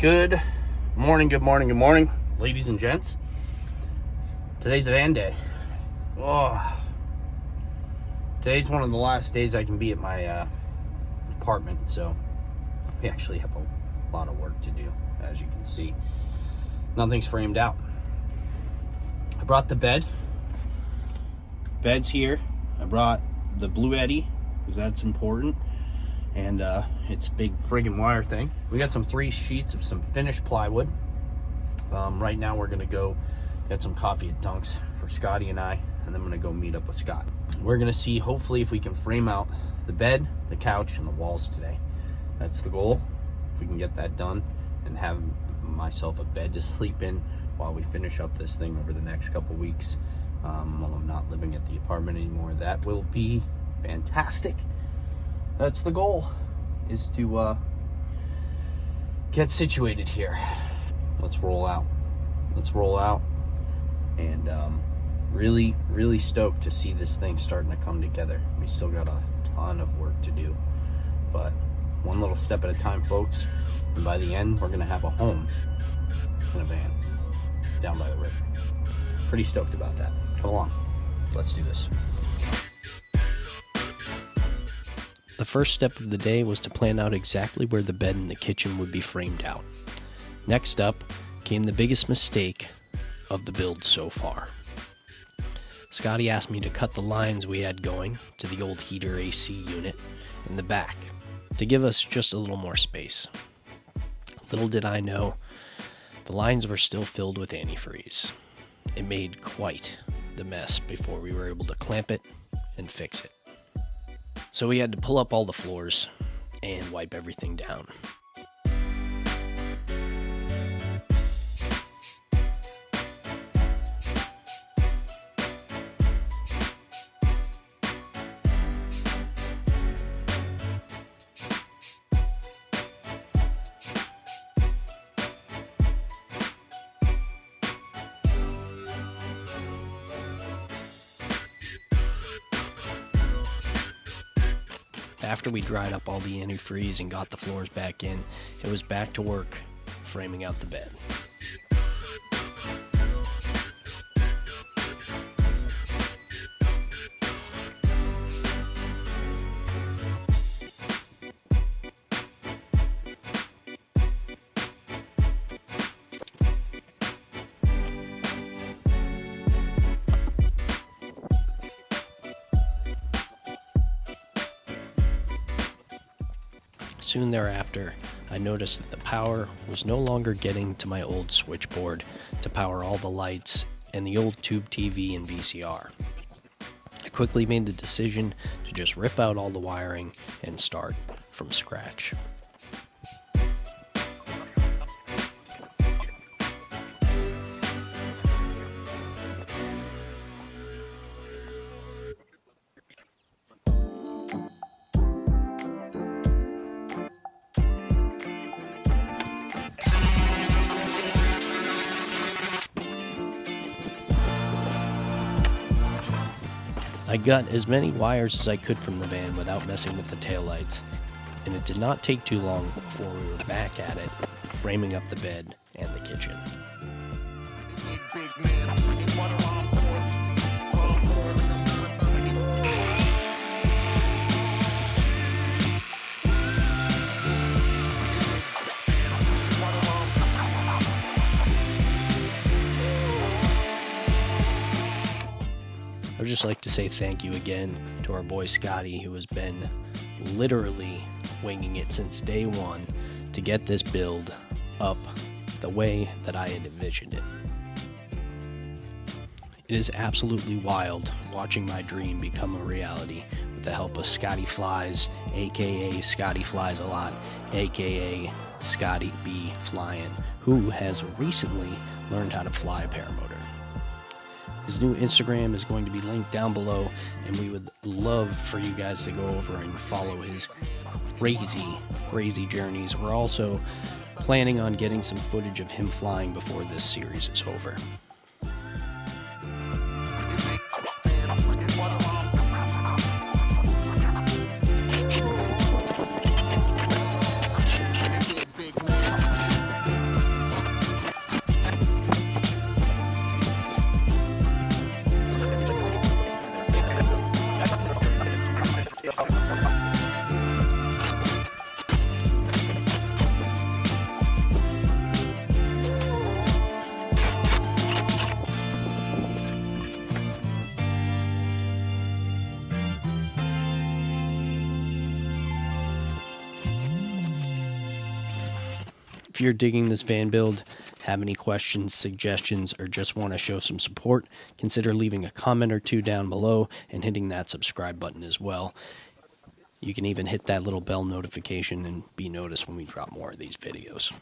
Good morning, ladies and gents. Today's a van day. Today's one of the last days I can be at my apartment, so we actually have a lot of work to do, as you can see. Nothing's framed out. I brought the bed. Bed's here. I brought the Blue Eddy, because that's important. And it's a big friggin' wire thing. We got some 3 sheets of some finished plywood. Right now we're gonna go get some coffee at Dunk's for Scotty and I, and then I'm gonna go meet up with Scott. We're gonna see, hopefully, if we can frame out the bed, the couch, and the walls today. That's the goal. If we can get that done and have myself a bed to sleep in while we finish up this thing over the next couple weeks, while I'm not living at the apartment anymore, that will be fantastic. That's the goal, is to get situated here. Let's roll out. And really stoked to see this thing starting to come together. We still got a ton of work to do, but one little step at a time, folks. And by the end, we're gonna have a home in a van down by the river. Pretty stoked about that. Come along, let's do this. The first step of the day was to plan out exactly where the bed and the kitchen would be framed out. Next up came the biggest mistake of the build so far. Scotty asked me to cut the lines we had going to the old heater AC unit in the back to give us just a little more space. Little did I know, the lines were still filled with antifreeze. It made quite the mess before we were able to clamp it and fix it. So we had to pull up all the floors and wipe everything down. After we dried up all the antifreeze and got the floors back in, it was back to work framing out the bed. Soon thereafter, I noticed that the power was no longer getting to my old switchboard to power all the lights and the old tube TV and VCR. I quickly made the decision to just rip out all the wiring and start from scratch. I got as many wires as I could from the van without messing with the taillights, and it did not take too long before we were back at it, framing up the bed and the kitchen. I would just like to say thank you again to our boy Scotty, who has been literally winging it since day one to get this build up the way that I had envisioned it. It is absolutely wild watching my dream become a reality with the help of Scotty Flies, aka Scotty Flies a Lot, aka Scotty B Flyin', who has recently learned how to fly a paramotor. His new Instagram is going to be linked down below, and we would love for you guys to go over and follow his crazy journeys. We're also planning on getting some footage of him flying before this series is over. If you're digging this van build, have any questions, suggestions, or just want to show some support, consider leaving a comment or two down below and hitting that subscribe button as well. You can even hit that little bell notification and be noticed when we drop more of these videos.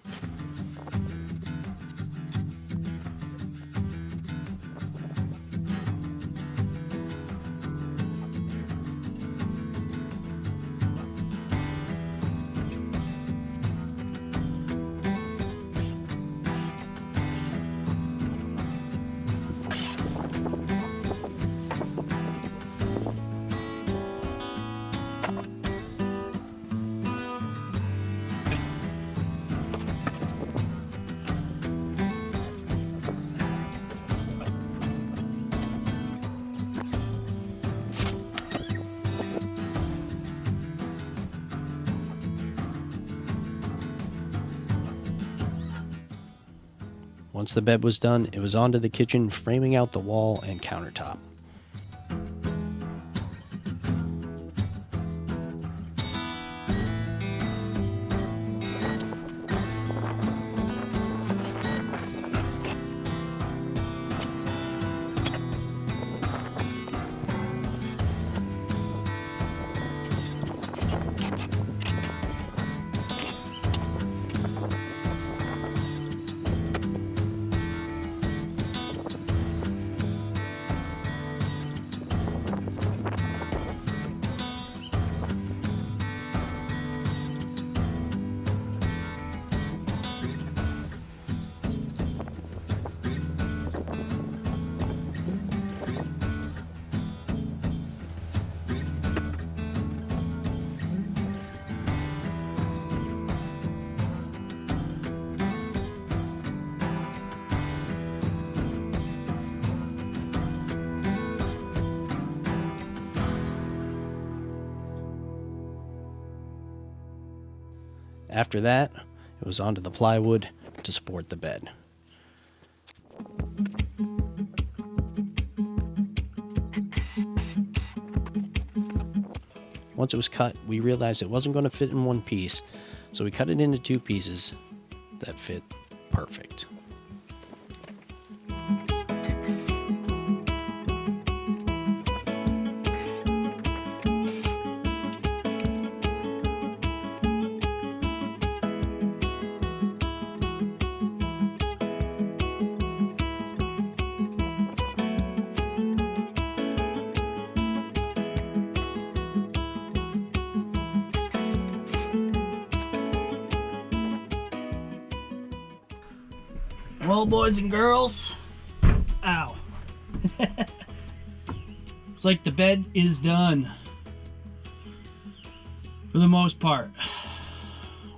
Once the bed was done, it was onto the kitchen, framing out the wall and countertop. After that, it was onto the plywood to support the bed. Once it was cut, we realized it wasn't going to fit in one piece, so we cut it into two pieces that fit perfect. Well, boys and girls, ow. It's like the bed is done. For the most part.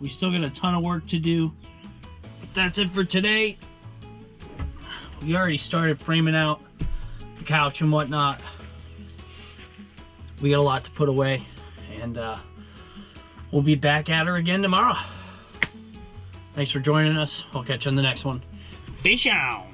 We still got a ton of work to do. But that's it for today. We already started framing out the couch and whatnot. We got a lot to put away. And we'll be back at her again tomorrow. Thanks for joining us. I'll catch you on the next one. Peace out.